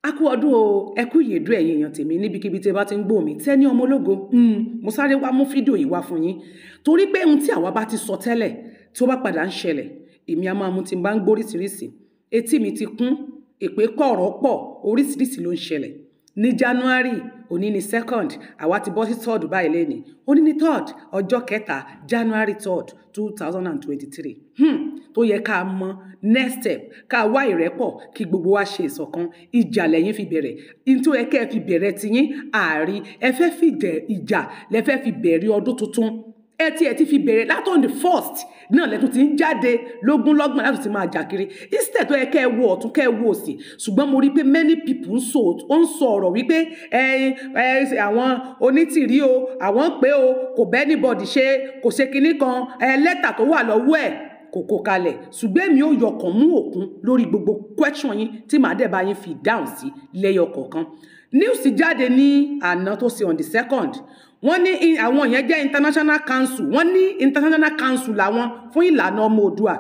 Aku ọdún o, ẹ kú ìyèdú ẹ̀yin èèyàn tèmi níbikíbi tí ẹ bá ti ń gbọ́ mi Tenny ọmọ ológo. Mo sáré wá mú fídíò yìí wá fún yín torí pé ohun tí àwa bá ti sọ tẹ́lẹ̀ tí ó bá padà ń ṣẹlẹ̀ èmi a máa mú tí n bá ń gbóríṣiríṣi etí mi ti kún èpè kọ̀rọ̀ pọ̀ oríṣiríṣi ló ń ṣẹlẹ̀ ní January òní ni 2nd àwa ti bọ́ sí 3rd báyìí lẹ́ni òní ni 3rd ọjọ́ kẹta January 3rd 2023 tó yẹ ká mọ next step ká wá ìrẹ́pọ̀ kí gbogbo wa ṣe ìṣọ̀kan ìjà lẹ́yìn fi bẹ̀rẹ̀ into ẹ kẹ́ fi bẹ̀rẹ̀ tiyín ààrí ẹ fẹ́ fi ìjà lẹ fẹ́ fi bẹ̀rẹ̀ ọdún tuntun ẹ ti fi bẹ̀rẹ̀ láti on the 1st náà lẹ́tún ti ń jáde lógúnlọ́gbọ̀n láti ti máa jà kiri instead tó yẹ kẹ́ ẹ wo ọ̀tún kẹ́ ẹ wo òsì ṣùgbọ́n mo rí pé many people ń sọ ọ̀rọ̀ wípé àwọn onítìrí o àwọn pé o kò bẹ́ anybody ṣe kò ṣe kinní kan lẹ́tà tó wà lọ́wọ́ ẹ̀ kò kalẹ̀ ṣùgbọ́n èmi ò yọkàn mú òkun lórí gbogbo question yín tí màá dẹ̀ bá yín fi dáhùn sí lẹ́yọ kọ̀ọ̀kan news jáde ní àná tó ṣe on the 2nd wọ́n ní àwọn yẹn jẹ́ international council wọ́n ní international council làwọn fún ìlànà ọmọ Oòduà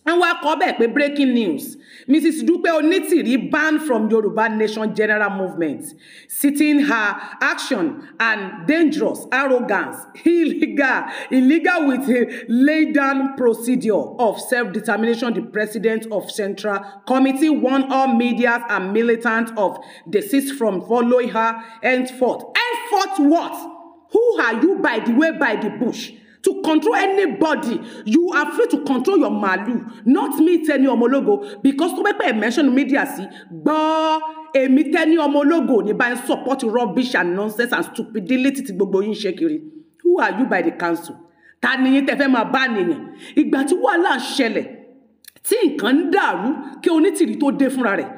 wọ́n wá kọ bẹ́ẹ̀ pé breaking news Mrs. Dupe Onitiri banned from Yoruba Nation General Movement citing her action and dangerous arrogance illegal with a laid down procedure of self-determination. The president of Central Committee warned all media and militants of desist from following her henceforth. Henceforth what? Who are you, by the way, by the bush? To control anybody, you are free to control your malu, not me, Tenny ọmọ ológo, because to make mention media sí, gbọ́ èmi Tenny ọmọ ológo ní bá ń support rubbish and nonsense and stupidity tí gbogbo yín ṣe kiri. Who are you by the council? Ta ni yín tẹ́ fẹ́ máa bá nìyẹn? Ìgbà tí wàhálà ń ṣẹlẹ̀, tí nǹkan ń dàrú kí Onítìrí tó dé fúnra rẹ̀,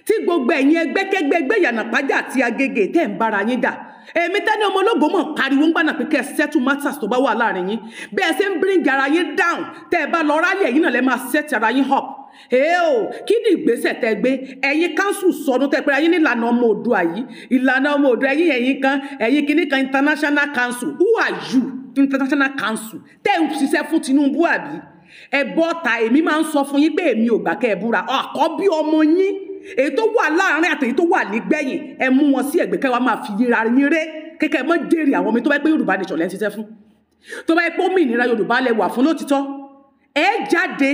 tí gbogbo ẹ̀yin ẹgbẹ́kẹ́gbẹ́ Ìyànàpájà àti Agége tẹ́ ń bára yín dà. Èmi Tenny ọmọ ológo mọ̀ pariwo ń gbànà pé kẹ́ settle matters tó bá wà láàrin yín bẹ́ẹ̀ ṣe ń bring ara yín down tẹ́ ẹ bá lọ rálẹ̀ yín náà lẹ́ máa set ara yín up kí ni ìgbésẹ̀ tẹ́ gbé ẹ̀yin council sọdún tẹ́ pé ayé ní ìlànà ọmọ Oòduà yìí ìlànà ọmọ Oòduà ẹ̀yin kan ẹ̀yin kìíní kan international council who are you international council tẹ́ ń ṣiṣẹ́ fún Tinubu àbí ẹ bọ́ta èmi máa ń sọ fún yín pé èmi ò gbà kẹ́ ẹ búra àkọ́bí ọmọ yín èyí tó wà láàrin àti èyí tó wà nígbẹ̀yìn ẹ mú wọn sí ẹ̀gbẹ́ kẹ́ wá máa fi yíra yín ré kékeré mọ́ jèrè àwọn ọmọ tó bá pé Yorùbá nation lẹ́ ń ṣiṣẹ́ fún tó bá pé òmìnira Yorùbá lẹ wà fún lótìtọ́ ẹ jáde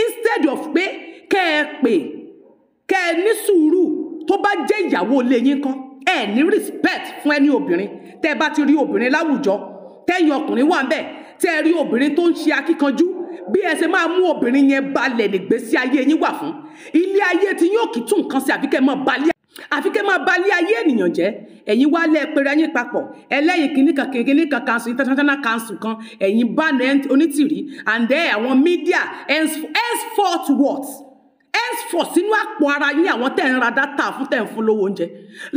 instead of pé kẹ́ ẹ pè kẹ́ ẹ ní sùúrù tó bá jẹ́ ìyàwó ilé yín kan ẹ ní respect fún ẹni obìnrin tẹ́ bá ti rí obìnrin láwùjọ tẹ́yìn ọkùnrin wà ń bẹ̀ tẹ́ ẹ rí obìnrin tó ń ṣe akíkanjú bí ẹ ṣe máa mú obìnrin yẹn balẹ̀ nígbésí ayé yín wà fún ilé ayé tí yóò kì í tún nǹkan sí àfi kẹ́ máa balẹ̀ ayé ènìyàn jẹ́ ẹ̀yin wá lẹ́ẹ̀pẹ̀rẹ̀ yín papọ̀ ẹlẹ́yìn kìíní kan council international council kan ẹ̀yin bá Onítìrí and then àwọn media henceforth what? Henceforth sínú àpò ara yín àwọn tẹ́ ń ra dátà fún tẹ́ ń fún lówó oúnjẹ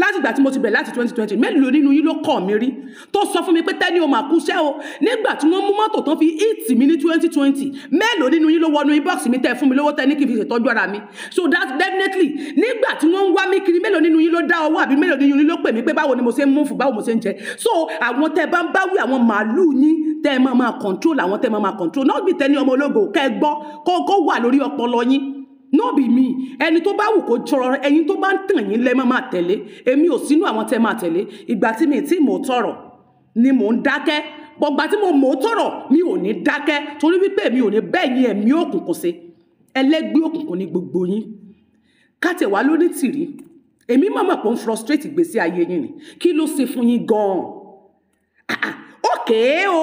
láti ìgbà tí mo ti bẹ̀rẹ̀ láti 2020 mélòó nínú yín ló kàn mí rí tó sọ fún mi pé Tenny o máa kúṣẹ́ o nígbà tí wọ́n mú mọ́tò tán fi hit mi ní 2020 mélòó nínú yín ló wọnú inbox mi tẹ́ fún mi lówó Tenny kí n fi ṣètọ́jú ara mi so that definitely nígbà tí wọ́n ń wá mí kiri mélòó nínú yín ló dá owó àbí mélòó nínú yín ló pè mí pé báwo ni mo ṣe ń move báwo mo ṣe ń jẹ so àwọn tẹ́ bá ń báwí àwọn màálù yín tẹ́ máa control àwọn tẹ́ máa control not be Tenny ọmọ ológo kẹ́ gbọ́ kó wà lórí ọpọlọ yín no be me ẹni tó bá wù kó jọrọ ẹ̀yin tó bá ń tàn yín lẹ́ máa tẹ̀lé èmi ò sínú àwọn tẹ́ máa tẹ̀lé ìgbà tí mi tí mò tọrọ ni mò ń dákẹ́ gbọgbà tí mo mò tọrọ mi ò ní dákẹ́ torí wípé mi ò ní bẹ́ẹ̀ yín ẹ̀mí òkùnkùn ṣe ẹlẹ́gbẹ́ òkùnkùn ní gbogbo yín káàtẹ̀ wá lónítìrí èmi máa pọ̀ ń frustrate ìgbésí ayé yín ni kí ló ṣe fún yín gan-an ókè o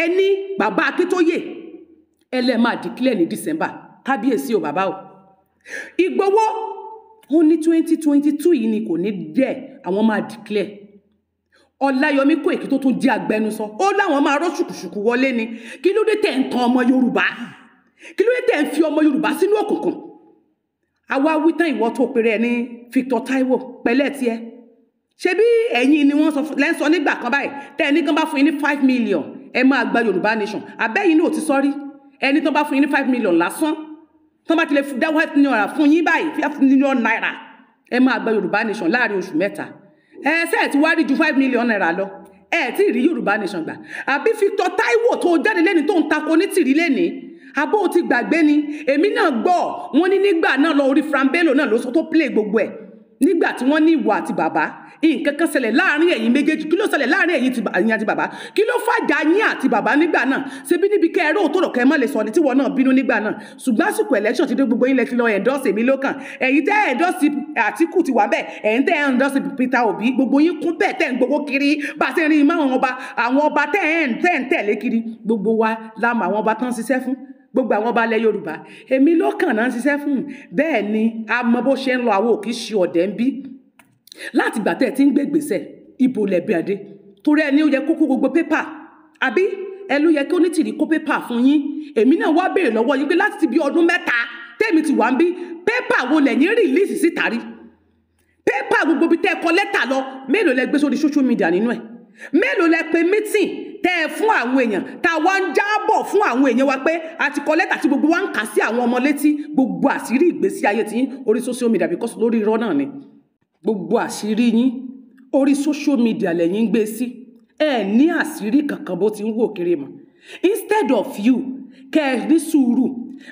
ẹni bàbá Akíntóyè ẹlẹ́ máa declare ní December kábíyèsí o bàbá o Ìgbòho ó ní 2022 yìí ni kò ní dẹ̀ àwọn máa declare Ọláyọmí Kóìkí tó tún jẹ́ agbẹnusọ ó láwọn máa rọ́ ṣùkùṣùkù wọlé ni kí ló dé tẹ̀ ń tan ọmọ Yorùbá kí ló dé tẹ̀ ń fi ọmọ Yorùbá sínú òkùnkùn àwa wí tán ìwọ tó pèrè ní Victor Taiwo pẹ̀lẹ́ tiẹ̀ ṣe bí ẹ̀yin ni wọ́n lẹ́sọ nígbà kan báyìí tẹ́ ẹni kan bá fún yín ní 5 million ẹ máa gba Yorùbá nation abẹ́yìn náà ti sọ́rí ẹni tó bá fún yín ní 5 million lásán tó bá ti lè dá 5 million naira fún yín báyìí 5 million naira ẹ máa gba Yorùbá nation láàrin oṣù mẹ́ta ṣé ti wá rí ju 5 million naira lọ tí rí Yorùbá nation gbà àbí Victor Taiwo tó jáde lẹ́ni tó ń tako Onítìrí lẹ́ni abó ti gbàgbé ni èmi náà gbọ́ wọ́n ní nígbà náà lọ orí Frambello náà ló sọ tó play gbogbo ẹ̀ nígbà tí wọ́n ní ìwọ àti bàbá nǹkan kan ṣẹlẹ̀ láàrin ẹ̀yin méjèèjì kí ló ṣẹlẹ̀ láàrin ẹ̀yin àti bàbá kí ló fàjà yín àti bàbá nígbà náà ṣebí níbi kẹ́ ẹ̀rọ òtòrò kẹ́ ẹ má lè sọ ní tíwọ́ náà bínú nígbà náà ṣùgbọ́n àsìkò election ti dé gbogbo yín lẹ ti lọ endorse èmi lókàn ẹ̀yin tẹ́ endorse Àtíkù ti wà bẹ́ẹ̀ ẹ̀yin tẹ́ endorse Peter Obi gbogbo yín kún bẹ́ẹ̀ tẹ́ ń gbowó kiri bá a ṣe rí i máwọn ọba tẹ́ ń tẹ̀lé kiri gbogbo wa lámà àwọn ọba tán ṣiṣẹ́ fún gbogbo àwọn ọba ilẹ̀ Yorùbá èmi lókàn náà ń ṣiṣẹ́ fún bẹ́ẹ̀ ni a mọ bó ṣe ń lọ àwọn òkì ṣe ọ̀dẹ́ ń bí láti gbà tẹ́ ẹ ti ń gbègbèsẹ̀ ibo lẹ̀bi àdé torí ẹni ó yẹ kó kó gbogbo pépà àbí ẹ ló yẹ kí Onítìrí kó pépà fún yín èmi náà wá béèrè lọ́wọ́ yín pé láti ti bí ọdún 3 tẹ́mi ti wà ń bí pépà wo lẹ̀yìn rìlíìsì síta rí pépà gbogbo bí tẹ́ ẹ kọ lẹ́tà lọ mélòó lẹ gbé sórí social media nínú ẹ̀ mélòó lẹ pe meeting tẹ́ ẹ fún àwọn èèyàn tá a wá ń jábọ̀ fún àwọn èèyàn wa pé a ti kọ lẹ́tà tí gbogbo wa ń kà sí àwọn ọmọ létí gbogbo àṣírí ìgbésí ayé tí orí social media because lórí irọ́ náà ni gbogbo àṣírí yín orí social media lẹ́yìn gbé sí ẹ ní àṣírí kankan bó ti ń wò kéré mọ́ instead of you kẹ́ ẹ ní sùúrù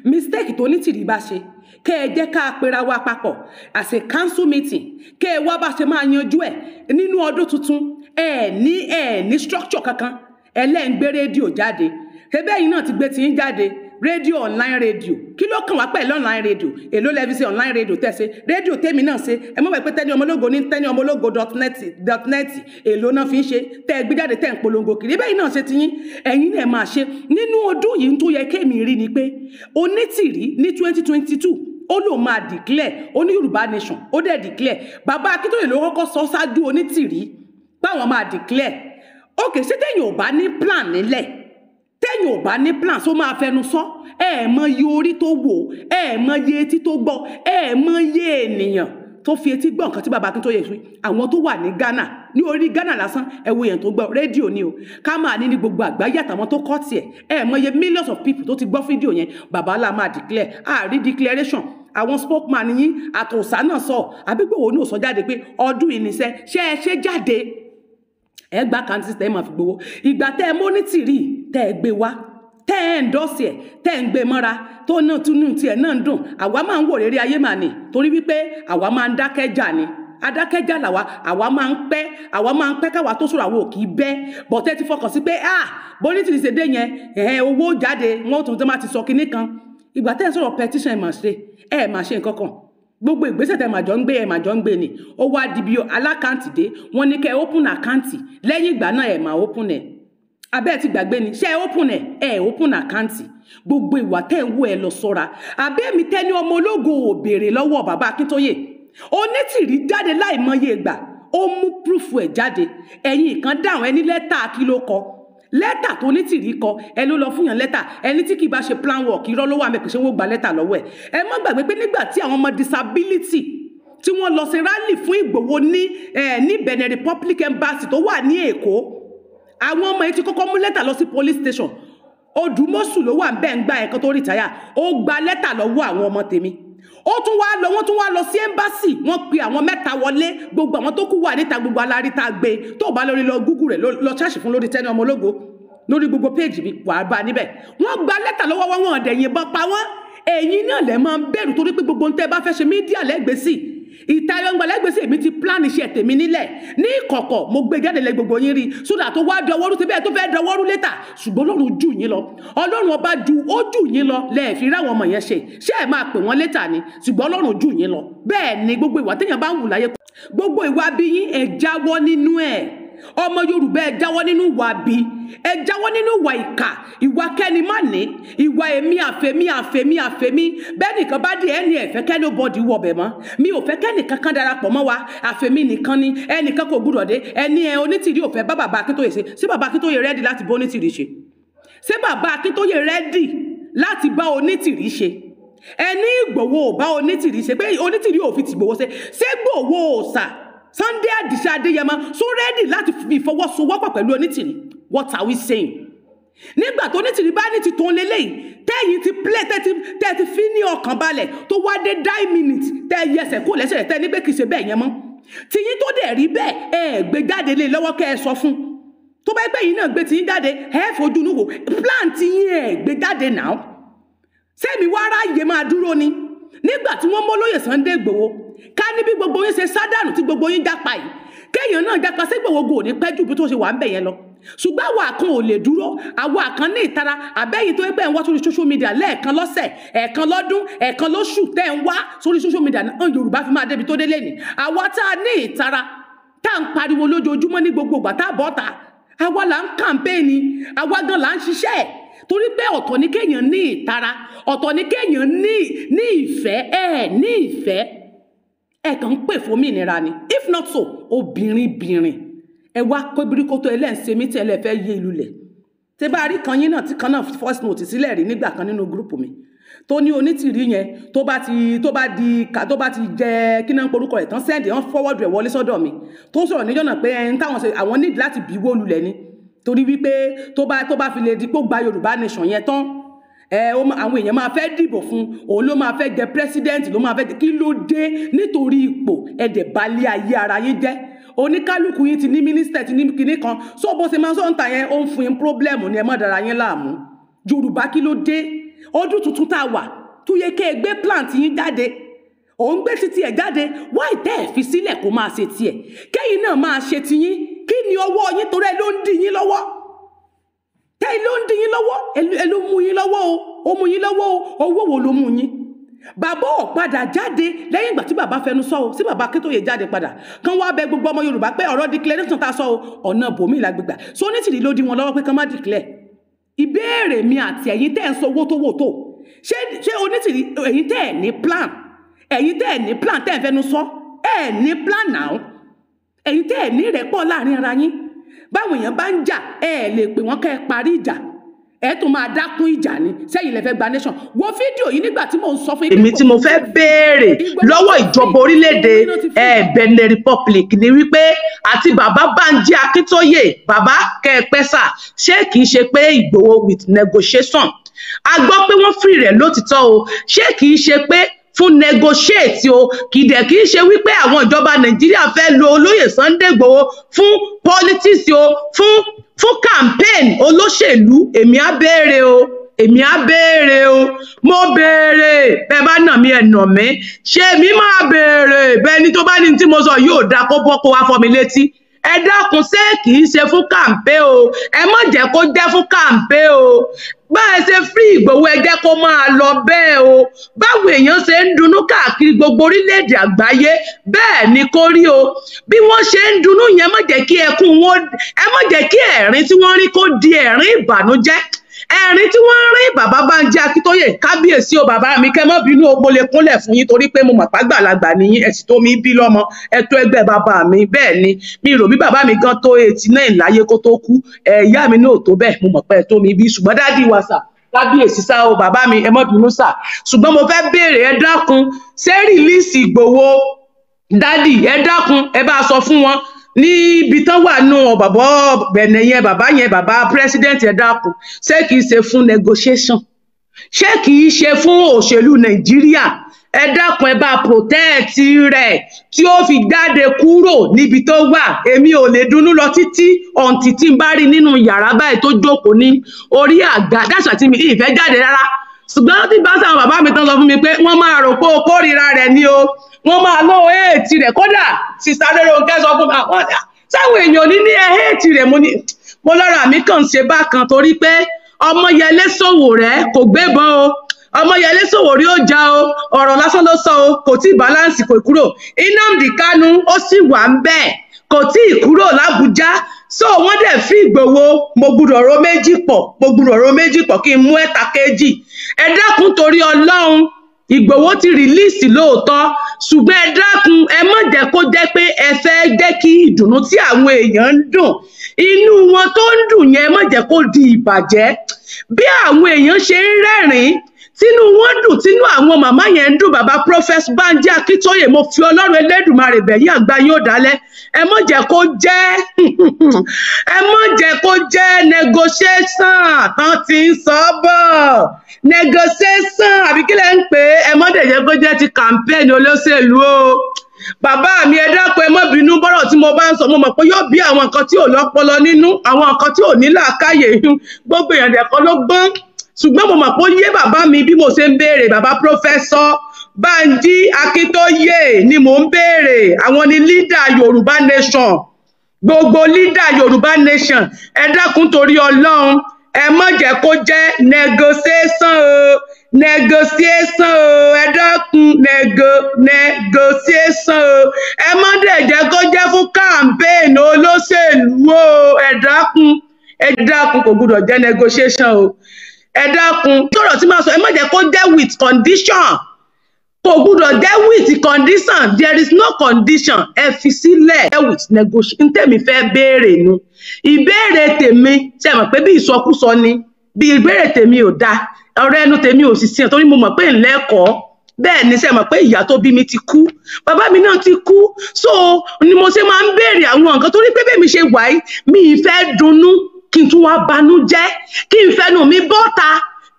mistake tó Onítìrí bá ṣe kẹ́ ẹ jẹ́ ká pera wa papọ̀ as a council meeting kẹ́ ẹ wá bá ṣe máa yanjú ẹ̀ nínú ọdún tuntun ẹ ní structure kankan ẹlẹ́ǹgbé rédíò jáde ṣebí ẹ̀yin náà ti gbé tí ń jáde rédíò online rédíò kí ló kàn wá pẹ̀lú online rédíò èló lẹ́fi ṣe online rédíò tẹ̀sẹ̀ rédíò tèmi náà ṣe ẹ mọ̀ pé Tenny Ọmọlógo ní tennyomologo.net èló náà fi ń ṣe tẹ́ ẹ gbé jáde tẹ́ ń polongo kiri bẹ́ẹ̀ náà ṣe ti yín ẹ̀yin náà máa ṣe nínú ọdún yìí tó yẹ kémi rí ni pé Onítìrí ní 2022 ó lóun máa declare ó ní Yorùbá nation ó dẹ̀ declare bàbá Akíntóyè ló kọ́kọ́ sọ ṣáájú Onítìrí báwọn máa declare ok ṣé téèyàn ò bá ní plan nílẹ̀ téèyàn ò bá ní plan tó máa fẹnu sọ ẹ mọ iye orí tó wò ẹ mọ iye etí tó gbọ́ ẹ mọ iye ènìyàn tó fi etí gbọ́ nǹkan tí bàbá Akíntóyè fi àwọn tó wà ní Ghana ní orí Ghana lásán ẹ wo èèyàn tó gbọ́ rédíò ni o ká máa ní gbogbo àgbáyé àtàwọn tó kọ́ tiẹ̀ ẹ mọ iye millions of people tó ti gbọ́ fídíò yẹn bàbá la máa declare àárí declaration àwọn spokesman yín àtòsá náà sọ àbígbòho náà sọ jáde pé ọdún ìníṣẹ́ ṣé ẹ ṣe jáde ẹ gba kàǹtì tẹ́ ẹ máa fi gbowó ìgbà tẹ́ ẹ Onítìrí tẹ́ ẹ gbé wá tẹ́ ẹ endorse ẹ̀ tẹ́ ẹ ń gbé mọ́ra tó náà túnú tiẹ̀ náà ń dùn àwa máa ń wò rere ayé mà ní torí wípé àwa máa ń dákẹ́jà ni adákẹ́jà làwa àwa máa ń pẹ́ káwa tó sọ̀rọ̀ àwọn òkì bẹ́ bọ̀tẹ́ ti fọkàn sí pé Onítìrí ṣe dé yẹn owó jáde wọn ò tún tó máa ti sọ kinní kan ìgbà tẹ́ ẹ sọ̀rọ̀ petition ẹ̀ máa ṣe nǹkan kan gbogbo ìgbésẹ̀ tẹ́ máa jọ ń gbé ni ó wá di bí alákàntì dé wọ́n ní kẹ́ open àkáǹtì lẹ́yìn ìgbà náà ẹ̀ máa open ẹ̀ abẹ́ ti gbàgbé ni ṣé ẹ open àkáǹtì gbogbo ìwà tẹ́ ń wò ẹ lọ sọ́ra abẹ́ mi Tenny Ọmọlógo ò béèrè lọ́wọ́ bàbá Akíntóyè Onítìrí jáde láìmọye ìgbà ó mú proof ẹ̀ jáde ẹ̀yin kan dáhùn ẹni lẹ́tà kí ló kọ lẹ́tà tó Onítìrí kọ ẹ ló lọ fún yàn lẹ́tà ẹni tí kì í bá ṣe plan work irọ́ ló wà mẹ́pẹ̀ ṣé wọ́n gba lẹ́tà lọ́wọ́ ẹ má gbàgbé pé nígbà tí àwọn ọmọ disability tí wọ́n lọ sí rally fún Ìgbòho ní Benin Republic Embassy tó wà ní Èkó àwọn ọmọ yìí ti kọ́kọ́ mú lẹ́tà lọ sí police station Odùmọ̀ṣù ló wà bẹ́ẹ̀ ń gba ẹ̀kan tó rìtáyà ó gba lẹ́tà lọ́wọ́ àwọn ọmọ tèmi wọ́n tún wá lọ sí embassy wọ́n pe àwọn 3 wọlé gbogbo àwọn tó kù wà níta gbogbo alárí tá a gbé tó bá lórí lọ Google rẹ̀ lọ ṣáàṣì fún lórí Tenny Ọmọlógo lórí gbogbo péèjì mi wà bá níbẹ̀ wọ́n gba lẹ́tà lọ́wọ́ wọn ọ̀dẹ̀ yìnbọn pa wọ́n èyí náà lẹ́ máa ń bẹ̀rù torí pé gbogbo ntẹ́ bá fẹ́ ṣe mídíà lẹ́gbẹ̀ẹ́ sí ìtayọ̀ngbà lẹ́gbẹ̀ẹ́ sí èmi ti plan iṣẹ́ tèmi nílẹ̀ ní ìkọ̀kọ̀ mo gbé jáde lẹ gbogbo yín rí sódà tó wá dọwọ́rú síbẹ̀ tó fẹ́ dọwọ́rú létà ṣùgbọ́n Ọlọ́run jù yín lọ Ọlọ́run ọba ó jù yín lọ lẹ́ẹ̀fi ráwọn ọmọ yẹn ṣe ẹ máa pè wọ́n létà ni ṣùgbọ́n Ọlọ́run jù yín lọ bẹ́ẹ̀ ni gbogbo ìwà téèyàn bá ń wù láyé gbogbo ìwà bí yín ẹ jáwọ́ nínú ẹ̀ ọmọ Yorùbá ẹ jáwọ́ nínú ìwà bí ẹ jáwọ́ nínú ìwà ìkà ìwà kẹ́ni má ní ìwà èmi àfẹ́mí bẹ́ẹ̀ nìkan bá dé ẹni ẹ̀fẹ́ kẹ́ni bọ́ọ̀dì wọ̀ bẹ̀ mọ́ mi ò fẹ́ kẹ́ni kankan darapọ̀ mọ́ wa àfẹ́mí nìkan ni ẹnìkan kò gbúdọ̀ dé ẹni Onítìrí ò fẹ́ bá bàbá Akíntóyè ṣe sí bàbá Akíntóyè rẹ́dì láti bá Onítìrí ṣe ṣé bàbá Akíntóyè rẹ́dì láti bá Onítìrí ṣe ẹni Ìgbòho ò bá Onítìrí ṣe pé Onítìrí ò fi tìgbòho ṣe ṣé Ìgbòho ò sà Sunday Adisa Adéyẹmọ so ready láti fi ìfọwọ́sowọ́pọ̀ pẹ̀lú Onítìrí what are we saying nígbà tó Onítìrí bá ní ti tó ń lélẹ́yìn tẹ́yìn ti play tẹ́ ti fi ní ọkàn balẹ̀ tó wá dé 9 minutes tẹ́ yẹsẹ̀ kó lẹ́sẹ̀ rẹ̀ tẹ́ ní pé kì í ṣe bẹ́ẹ̀ yẹn mọ́ tìyín tó dẹ̀ rí bẹ́ẹ̀ ẹ gbé jáde lé lọ́wọ́ kẹ́ ẹ sọ fún tó bá gbé yín náà gbé tìyín jáde ẹ fojú inú wò plan tìyín ẹ gbé jáde náà sẹ́mi wá ráàyè máa dúró ni nígbà tí wọ́n mọ́ lóyè Sunday Ìgbòho ká ní bí gbogbo yín ṣe sádànù tí gbogbo yín jápa yìí kéèyàn náà jápa sí Ìgbòho ní pẹ́ jù bí tó ṣe wà ń bẹ̀ yẹn lọ ṣùgbọ́n àwa kan ò lè dúró àwa kan ní ìtara àbẹ́yìn tó ń gbẹ̀ ń wá sórí social media lẹ́ẹ̀kan lọ́sẹ̀ ẹ̀ẹ̀kan lọ́dún ẹ̀ẹ̀kan lóṣù tẹ́ ń wá sórí social media náà Yorùbá fi máa débi tó délé ni àwa tá a ní ìtara tá à ń pariwo lójoojúmọ́ ní gbogbo ìgbà tá a bọ́ ta àwa là ń kàmpéènì àwa gan là ń ṣiṣẹ́ torí pé ọ̀tọ̀ ní kéèyàn ní ìtara ọ̀tọ̀ ní kéèyàn ní ìfẹ́ ní ìfẹ́ kàn ń pè fún òmìnira ni if not so obìnrin ẹ wá kóbíríkótó ẹlẹ́ǹsẹ̀ mi tí ẹlẹ́fẹ́ yé ìlú lẹ̀ tẹ bá rí kan yín náà tí kan náà first note sílẹ̀ rí nígbà kan nínú gúrùpù mi tó ní onítìrí yẹn tó bá ti jẹ kí náà ń porúkọ ẹ̀ tán sẹ́ndì wọ́n forward rẹ̀ wọlé sọ́dọ̀ mi tó sọ̀rọ̀ níjọ́ náà pé ẹni táwọn ṣe àwọn nídìí láti bí wó lulẹ̀ ni torí wípé tó bá fi lè di pé ó gba Yorùbá nation yẹn tán àwọn èèyàn máa fẹ́ dìbò fún òun ló máa fẹ́ jẹ president ló máa fẹ́ kí ló dé nítorí ipò ẹ̀dẹ̀ balẹ̀ ayé ara yín jẹ́ oníkálukú yín ti ní mínísítà ti ní kinní kan so bó ṣe máa ń sọ̀ǹtà yẹn ó ń fún yín pírọ́blẹ́mù ni ẹ má dára yín láàmú Yorùbá kí ló dé ọdún tuntun tá a wà tó yẹ kẹ́ ẹ gbé plant yín jáde òun gbé títí ẹ̀ jáde wáì tẹ́ ẹ̀ fi sílẹ̀ kó máa ṣe tiẹ̀ kẹ́yìn náà máa ṣe tiyín kí ni ọwọ́ yín torí ẹ ló ń dì yín lọ́wọ́ tẹ́yìn ló ń dì yín lọ́wọ́ ẹ ló mú yín lọ́wọ́ o ó mú yín lọ́wọ́ o owó wo ló mú yín bàbá ò padà jáde lẹ́yìn ìgbà tí bàbá fẹnu sọ o sí bàbá Akíntóyè jáde padà kán wá bẹ gbogbo ọmọ Yorùbá pé ọ̀rọ̀ declaration tá a sọ o ọ̀nà bòmí ìlàgbègbà so onítìrí ló di wọn lọ́wọ́ pé kán má declare ìbéèrè mi àti ẹ̀yin tẹ́ ẹ̀ ń sọ owó tó wò tó ṣé onítìrí ẹ̀yin tẹ́ ẹ̀ ní plan tẹ́ ẹ̀ fẹnu sọ ẹ̀ ní plan náà ẹ̀yin tẹ́ ẹ̀ ní ìrẹ́pọ̀ láàrin ara yín báwọn èèyàn bá ń jà lè pè wọ́n kẹ́ ẹ parí ìjà tún máa dákún ìjà ni sẹ́yìn lẹ fẹ́ gba nation wo fídíò yìí nígbà tí mò ń sọ fún èmi tí mo fẹ́ béèrè lọ́wọ́ ìjọba orílẹ̀-èdè Benin Republic ni wípé àti bàbá Bánjí Akíntóyè bàbá kẹ́ẹ̀pẹ́sà ṣé kìí ṣe pé Ìgbòho with negotiation a gbọ́ pé wọ́n free rẹ̀ lótìtọ́ o ṣé kìí ṣe pé fún negotiate o kìí ṣe wípé àwọn ìjọba Nàìjíríà fẹ́ lo olóyè Sunday Igboho fún politics o fún campaign olóṣèlú èmi á béèrè o mo béèrè bẹ́ẹ̀ bá nà mí ẹ̀nà mi ṣé mi máa béèrè bẹ́ẹ̀ ni tó bá ní tí mo sọ yóò dá kó bọ́ kó wá fọ́ mi létí ẹ dákun ṣé kìí ṣe fún campaign o ẹ má jẹ́ kó jẹ́ fún campaign o bá ẹ ṣe free Ìgbòho ẹ jẹ́ kó máa lọ bẹ́ẹ̀ o báwo èèyàn ṣe ń dunnú káàkiri gbogbo orílẹ̀-èdè àgbáyé bẹ́ẹ̀ ni kó rí o bí wọ́n ṣe ń dunnú yẹn má jẹ́ kí ẹkún wọn ẹ má jẹ́ kí ẹ̀rín tí wọ́n rí kó di ẹ̀rín ìbànújẹ́ ẹ̀rín tí wọ́n rí bàbá Bánjí Akíntóyè kábíyèsí o bàbá mi kẹ́ mọ́ bínú o mo lè kúnlẹ̀ fún yín torí pé mo mọ̀ pàgbàlagbà nìyí ẹ sì tó mi bí lọ́mọ ẹ tó ẹgbẹ́ bàbá mi bẹ́ẹ̀ ni mi rò bí bàbá mi gan tó 89 láyé kó tó kú ìyá mi náà tó bẹ́ẹ̀ mo mọ̀ pé ẹ tó mi bí ṣùgbọ́n dádì wa sà kábíyèsí sá o bàbá mi ẹ mọ́ bínú sà ṣùgbọ́n mo fẹ́ béèrè ẹ dákun ṣé rìlíìsì Ìgbòho dádì ẹ dákun ẹ bá sọ fún wọn níbi tán wà nù bàbá bẹ̀nẹ̀ yẹn bàbá president ẹ dákun ṣé kìí ṣe fún negotiation ṣé kìí ṣe fún òṣèlú Nàìjíríà ẹ dákun ẹ bá protect rẹ̀ tí ó fi jáde kúrò níbi tó wà èmi ò lè dunnú lọ títí ọ̀ǹtì tí n bá rí nínú yàrá báyìí tó jókòó ní orí àga dáṣà tí mi ìfẹ́ jáde rárá ṣùgbọ́n tí bá sáwọn bàbá mi tán sọ fún mi pé wọ́n máa rò pé o kórìíra rẹ̀ ni o wọ́n máa lọ éètì rẹ̀ kódà sísá lérò kẹ́ sọ fún mi àwọn sáwọn èèyàn ní éètì rẹ̀ mo lọ́ra mi kàn ṣe bákan torí pé Ọmọyẹlé Sowore kò gbébọn o Ọmọyẹlé Sowore ó já o ọ̀rọ̀ lásán ló sọ o kò tí balance kò kúrò Nnamdi Kanu ó sì wà ń bẹ́ẹ̀ kò tí ì kúrò l'Ábùjá so wọ́n dẹ̀ fi Ìgbòho mo gbúdọ̀ ro méjì pọ̀ kí n mú ẹ̀ta kejì ẹ dákun torí Ọlọ́run Ìgbòho ti rìlíìsì lóòótọ́ ṣùgbọ́n ẹ dákun ẹ má jẹ́ kó jẹ́ pé ẹ fẹ́ jẹ́ kí ìdùnnú tí àwọn èèyàn ń dùn inú wọn tó ń dùn yẹn má jẹ́ kó di ìbàjẹ́ bí àwọn èèyàn ṣe ń rẹ́rìn-ín tínú wọn dùn tínú àwọn màmá yẹn ń dùn bàbá Prophet Bánjí Akíntóyè mo fi Ọlọ́run Elédùmarè bẹ̀yìn àgbà yóò dálẹ̀ ẹ má jẹ́ kó jẹ́ negotiation tán ti ń sọ bọ̀ negotiation àbí kí lẹ ń pè é ẹ má dẹ̀ jẹ́ kó jẹ́ ti campaign olóṣèlú o bàbá mi ẹ dákun ẹ má bínú bọ́rọ̀ tí mo bá ń sọ mo mọ̀ pé yóò bí àwọn nǹkan tí ò lọ́pọlọ nínú àwọn nǹkan tí ò ní làákàyè gbogbo èèyàn dẹ̀kọ́ ló gbọ́n ṣùgbọ́n mo mọ̀ pé ó yé bàbá mi bí mo ṣe ń béèrè. Bàbá Professor Banji Akintoye ni mò ń béèrè. Àwọn ni leader Yorùbá nation. Gbogbo leader Yorùbá nation, ẹ dákun torí Ọlọ́run, ẹ má jẹ́ kó jẹ́ negotiation o, negotiation o, ẹ dákun negotiation o, ẹ má dẹ̀ jẹ́ kó jẹ́ fún campaign olóṣèlú o, ẹ dákun kò gbọdọ̀ jẹ́ negotiation o, ẹ dákun tọrọ tí máa sọ ẹ má jẹ́ kó jẹ́ with condition. Kò gbọdọ̀ jẹ́ with condition. There is no condition. Ẹ fi sílẹ̀ ẹ with negotiation. Tèmi fẹ́ béèrè nu. Ìbéèrè tèmi ṣe mọ̀ pé bí ìsọkúsọ ni. Bí ìbéèrè tèmi ò da. Ọ̀rọ̀ ẹnu tèmi ò sì sìn torí mo mọ̀ pé ńlẹ́kọ̀ọ́. Bẹ́ẹ̀ ni ṣe mọ̀ pé ìyá tó bí mi ti kú. Bàbá mi náà ti kú. So ni mo ṣe máa ń béèrè àwọn nǹkan torí pé bẹ́ẹ̀ mi ṣe wà yìí mi ì fẹ́ dunnú kí n tún wá banújẹ́ kí n fẹnu mi bọ́ta.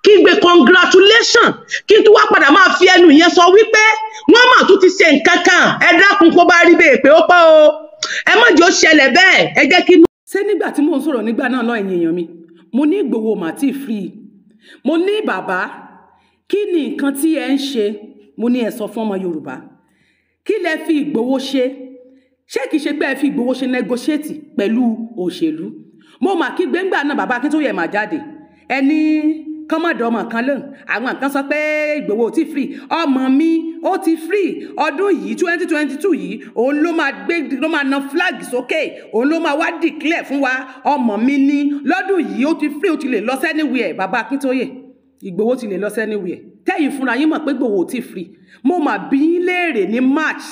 Kí gbé congratulation kí n tún wá padà máa fi ẹnu yẹn sọ wípé wọ́n mà tún ti ṣe nǹkan kan. Ẹ dákun kó bá rí bẹ́ẹ̀ pé ó pẹ́ o. Ẹ má jẹ́ ó ṣẹlẹ̀ bẹ́ẹ̀. Ẹ jẹ́ kí. Ṣé nígbà tí mò ń sọ̀rọ̀ nígbà náà lọ ẹ̀yin èèyàn mi, mo ní Ìgbòho mà tí free. Mo ní bàbá, kí ni nǹkan tí ẹ ń ṣe? Mo ní ẹ sọ fún ọmọ Yorùbá. Kí lẹ fi Ìgbòho ṣe? Ṣé kìí ṣe pé ẹ fi Ìgbòho ṣe negotiate pẹ̀lú òṣèlú? Mo mà kí gbẹ́ngbà náà bàbá Akíntóyè mà jáde. Ẹni kọ́mọ̀dọ̀ ọmọ kan lóhùn àwọn kan sọ pé Ìgbòho ti free ọmọ mi ó ti free ọdún yìí 2022 yìí òun ló máa na flag sókè òun ló máa wá declare fún wa ọmọ mi ní lọ́dún yìí ó ti free ó ti lè lọ anywhere. Bàbá Akíntóyè Ìgbòho ti lè lọ anywhere. Tẹ́yìn fúnra yín mọ̀ pé Ìgbòho ti free. Mo mà bí yín léèrè ní March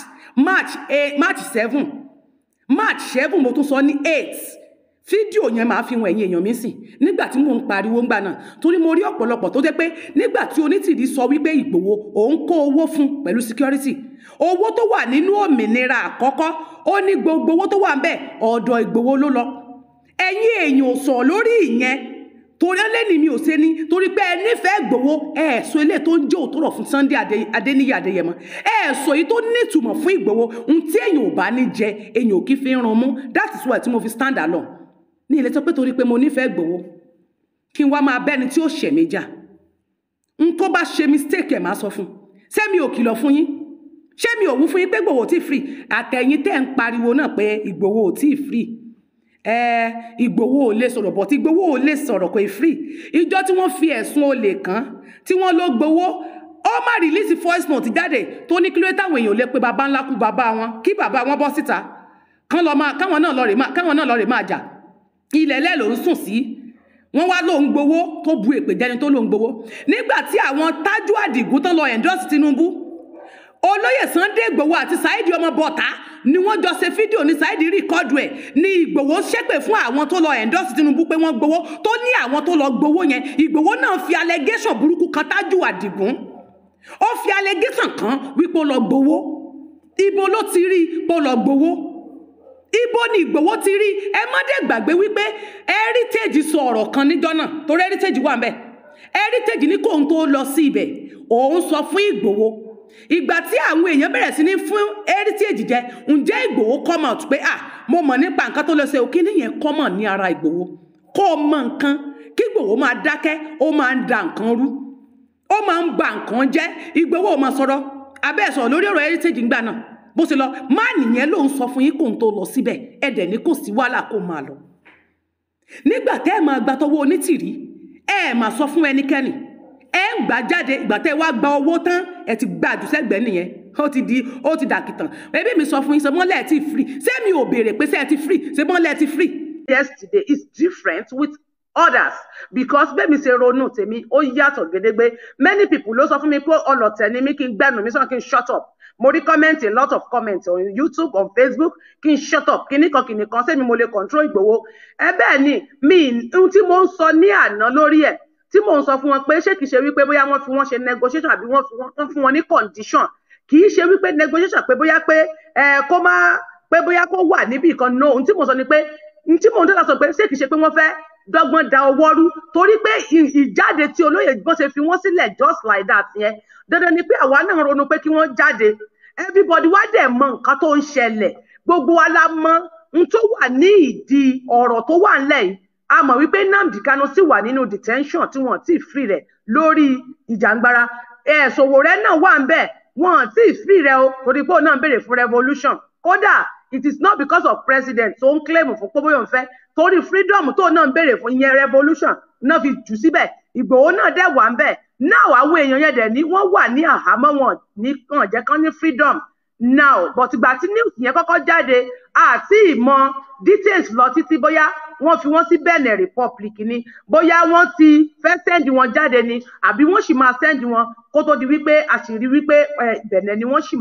7 mo tún sọ ní 8. Fídíò yẹn máa fi wọn ẹ̀yin èèyàn mi sìn nígbà tí mò ń pariwo ńgbà náà torí mo rí ọ̀pọ̀lọpọ̀ tó jẹ́ pé nígbà tí onítìrí sọ wípé Ìgbòho òun kó owó fún pẹ̀lú security owó tó wà nínú òmìnira àkọ́kọ́ ó ní gbogbo owó tó wà ń bẹ̀ ọ̀dọ̀ Ìgbòho ló lọ. Ẹ̀yin èèyàn ò sọ lórí ìyẹn torí ẹlẹ́ni mi ò ṣe ní torí pé ẹ nífẹ̀ẹ́ Ìgbòho ẹ̀ẹ̀sọ ilé tó ń jẹ́ òtòrọ̀ fún Sunday Adéníyì Adéyẹmọ ẹ̀ẹ̀sọ yìí tó ní ìtumọ̀ fún Ìgbòho ohun tí èèyàn ò bá ní jẹ èèyàn ò kí fi ń ran mú. That is why tí mo fi stand alone ní ilé tó pé torí pé mo nífẹ̀ẹ́ Ìgbòho kí n wá máa bẹ́ni tí ó ṣẹ̀ mí jà n tó bá ṣe mistake ẹ̀ máa sọ fún ṣé mi ò kìlọ̀ fún yín ṣé mi ò wú fún yín pé Ìgbòho tí free àtẹ̀yìn tẹ́ ń pariwo náà pé Ìgbòho tí free Ìgbòho ò lè sọ̀rọ̀ bọ̀ tí Ìgbòho ò lè sọ̀rọ̀ pé free ìjọ tí wọ́n fi ẹ̀sùn olè kàn tí wọ́n ló gbowó ó má release voice note jáde tó ní kí ló táwọn èèyàn lè pe bàbá ńlá kú bàbá wọn kí bàbá wọn bọ́ síta káwọn náà lọ rè máa jà ilẹ̀ lẹ́ ló ń sùn sí wọ́n wá ló ń gbowó tó bu èpè jẹni tó ló ń gbowó nígbà tí àwọn Tájú Àdìgún tán lọ endorse Tinubu olóyè Sunday Ìgbòho àti Saheed ọmọ bọ̀tá ni wọ́n jọ ṣe fídíò ní Saheed rìkọ́dù ẹ̀ ní Ìgbòho ṣépè fún àwọn tó lọ endorse Tinubu pé wọ́n gbowó tó ní àwọn tó lọ gbowó yẹn Ìgbòho náà fi allegation burúkú kan Tájú Àdìgún ó fi allegation kan wípé ó lọ gbowó ibo ló ti rí pé ó lọ gbowó ibo ni Ìgbòho ti rí ẹ má dé gbàgbé wípé heritage sọ ọ̀rọ̀ kan níjọ́ náà torí heritage wà ńbẹ̀ heritage ní kóhun tó lọ sí ibẹ̀ òun sọ fún Ìgbòho ìgbà tí àwọn èèyàn bẹ̀rẹ̀ sí ní fún heritage jẹ ǹjẹ́ Ìgbòho come out pé mo mọ̀ nípa nǹkan tó lọ ṣe òkè nìyẹn common ní ara Ìgbòho kó o mọ nǹkan kí Ìgbòho máa dákẹ́ ó máa ń da nǹkan rú ó máa ń ba nǹkan jẹ́ Ìgbòho ò máa sọ̀rọ̀ abẹ́ sọ̀rọ̀ lórí ọ̀rọ̀ heritage ńgbà náà bó ṣe lọ má nìyẹn ló ń sọ fún yín kó ń tó lọ síbẹ̀ ẹ̀dẹ̀ ní kò sí wàhálà kó máa lọ nígbà tẹ́ ẹ máa gba tọwọ́ onítìrí ẹ máa sọ fún ẹnikẹ́ni ẹ ń gbà jáde ìgbà tẹ́ wá gba owó tán ẹ ti gba àjùsẹ́gbẹ́ nìyẹn ó ti dàkìtàn ẹbí mi sọ fún yín ṣe mọ́lẹ̀ ti free ṣé mi ò béèrè pé ṣé ẹ ti free ṣe mọ́lẹ̀ ti free. Yesterday is different with others because bẹ́ẹ̀ mi ṣe ronú tèmi ó yàtọ̀ gédégbé many people ló sọ fún mi pé ọlọ̀tẹ̀ ni mí kí n gbẹ́nu mi sọ kí n shut up mo rí comment a lot of comments on YouTube on Facebook kí n shut up kìnnìkan sẹ́mi mo lè control Ìgbòho ẹ bẹ́ẹ̀ ni mi ohun tí mo ń sọ ní àná lórí ẹ̀ tí mo ń sọ fún wọn pé ṣé kìí ṣe wípé bóyá wọ́n fi wọ́n ṣe negotiation àbí wọ́n fún wọn ní condition kìí ṣe wípé negotiation pé bóyá pé kó má pé bóyá kó wà níbì kan no ohun tí mo sọ ni pé ohun tí mo ń tọ́ka sọ pé ṣé kìí ṣe pé wọ́n fẹ́ dọ́gbọ́n da owó rú torí pé ìjáde tí olóyè bó ṣe fi wọ́n sílẹ̀ just like that yẹn dandan ni pé àwa náà ronú pé kí wọ́n jáde everybody wá dẹ̀ mọ nǹkan tó ń ṣẹlẹ̀ gbogbo wa la mọ ohun tó wà ní ìdí ọ̀rọ̀ tó wà ńlẹ̀ yìí a mọ̀ wípé Nnamdi Kanu sì wà nínú detention tí wọ́n ti free rẹ̀ lórí ìjàngbara Sowore náà wà ń bẹ̀ wọ́n ti free rẹ̀ o torí pé òun náà ń béèrè fún revolution kódà it is not because of president tó ń claim fún pé bóyá òun fẹ́ torí freedom tó náà ń béèrè fún ìyẹn revolution náà fi jù síbẹ̀ Ìgbòho náà dẹ̀ wà ń bẹ̀ now àwọn èèyàn yẹn dẹ̀ ní wọ́n wà ní àhámọ́ wọn ní kàn jẹ́ kán ní freedom now but ìgbà tí news yẹn kọ́kọ́ jáde àti ìmọ̀ details lọ títí bóyá wọ́n fi wọ́n sí Benin Republic ni bóyá wọ́n ti fẹ́ send wọn jáde ni àbí wọ́n sì máa send wọn kó tó di wípé àṣírí wípé Benin ni wọ́n sì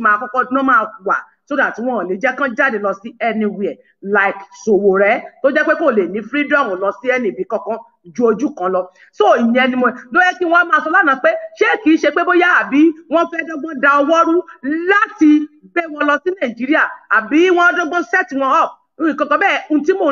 máa kọ́kọ́ náà máa wà so that wọn ò lè jẹ́ kán jáde lọ sí anywhere like Sowore tó jẹ́ pé kò lè ní freedom lọ sí ẹnìbí kankan ju ojú kan lọ so ìyẹn ni mo ló yẹ kí wọ́n máa sọ lánàá pé ṣé kìí ṣe pé bóyá àbí wọ́n fẹ́ dọ́gbọ́n da ọwọ́ rú láti gbé wọn lọ sí Nàìjíríà àbí wọ́n dọ́gbọ́n set wọn up nǹkan bẹ́ẹ̀ ohun tí mò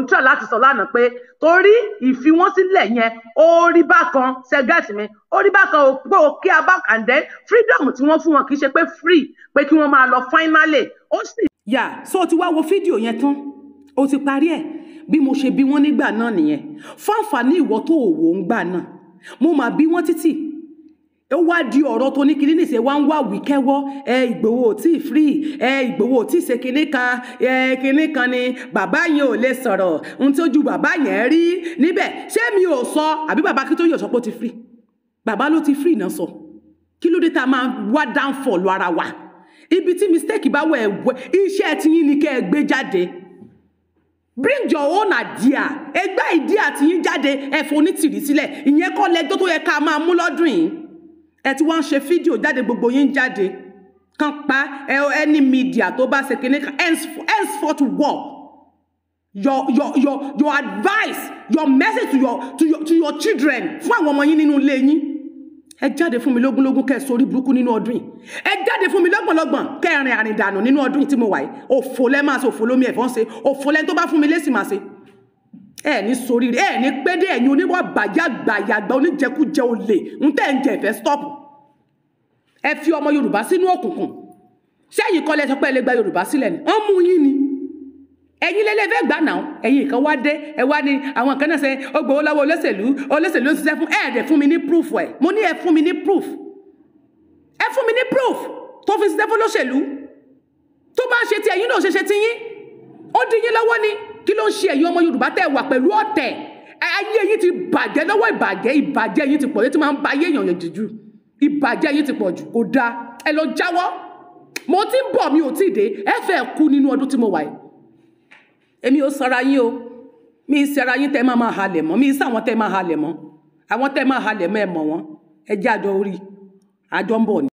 ń try láti sọ lánàá pé torí ìfi wọ́n sílẹ̀ yẹn ó rí bákan ṣẹgẹ́tì mi ó rí bákan ò pé ó kí abá and then freedom tí wọ́n fún wọn kì í ṣe pé free pé kí wọ́n máa lọ finally ó sì. yà so ti wá wo fídíò yẹn tán ó ti parí ẹ̀ bí mo ṣe bí wọ́n nígbà náà nìyẹn fún àǹfààní ìwọ tó wò ń gbà náà mo máa bí wọ́n títì ó wá di ọ̀rọ̀ tó ní kinní nìṣẹ́ wá ń wá wíkẹ́wọ́ Ìgbòho ò tí ì free Ìgbòho ò tí ì ṣe kinní kan ni bàbá yẹn ò lè sọ̀rọ̀ ohun tí ó ju bàbá yẹn rí níbẹ̀ ṣé mi ò sọ àbí bàbá Akintoye sọ pé ó ti free bàbá ló ti free náà sọ kí ló dé tá a máa wá downfall ara wa ibi tí mistake bá wẹ̀ iṣẹ́ tiyín ni kẹ́ ẹ gbé jáde bring your own idea ẹgbẹ́ idea tiyín jáde ẹ fonítìrí sílẹ̀ ìyẹn kọ́ lẹ́jọ́ tó yẹ ká máa mú lọ́dún yìí ẹ ti wá ń ṣe fídíò jáde gbogbo yín jáde kan pa any media tó bá ṣe kinní kan henceforth war your advice your message to your children fún àwọn ọmọ yín nínú ilé yín ẹ jáde fún mi lógúnlógún kẹ́ sórí burúkú nínú ọdún yìí ẹ jáde fún mi lọ́gbọ̀nlọ́gbọ̀n kẹ́ rìn àrìndànù nínú ọdún yìí tí mo wà yìí òfò lẹ́ máa ṣe òfò lómi ẹ̀fọ́n ṣe òfò lẹ́ni tó bá fún mi lésì máa ṣe ẹ ní sórí rẹ ẹ ní pédé ẹ̀yin oníwà gbàyàgbà oníjẹkújẹ olè ń tẹ́ ń jẹ ìfẹ́ stop ẹ fi ọmọ Yorùbá sínú òkùnkùn sẹ́yìn kọ́lẹ̀ sọ pé ẹ lè gba Yorùbá sílẹ̀ ni wọ́n mú yín ni ẹ̀yin lélẹ́ fẹ́ gbà náà ẹ̀yin kan wá dé ẹ wá ní àwọn kan náà ṣe ó gbowó lọ́wọ́ olóṣèlú ṣiṣẹ́ fún ẹ̀ẹ́dẹ̀ fún mi ní proof ẹ̀ mo ní ẹ fún mi ní proof tó fi ṣiṣẹ́ fún olóṣèlú tó bá ń ṣe ti ẹ̀yin náà ṣe ti yín ó dín yín lọ́wọ́ ni kí ló ń ṣe ẹ̀yin ọmọ Yorùbá tẹ́ wà pẹ̀lú ọ̀tẹ̀ ayé yín ti bàjẹ́ lọ́wọ́ ìbàjẹ́ yín ti pọ̀ yín ti máa ń ba ayé èèyàn jù ìbàjẹ́ yín ti pọ̀ jù kò dáa ẹ lọ jáwọ́ mo ti ń bọ̀ mi ò tí ì dé ẹ fẹ́ kú nínú ọdún tí mo wà yìí èmi ò sara yín o mi ì sara yín tẹ́ máa halẹ̀ mọ́ mi ì sáwọn tẹ́ máa halẹ̀ mọ́ àwọn tẹ́ máa halẹ̀ mọ́ ẹ mọ̀ wọ́n ẹ jẹ́ àjọ orí àjọ ń bọ̀ ni.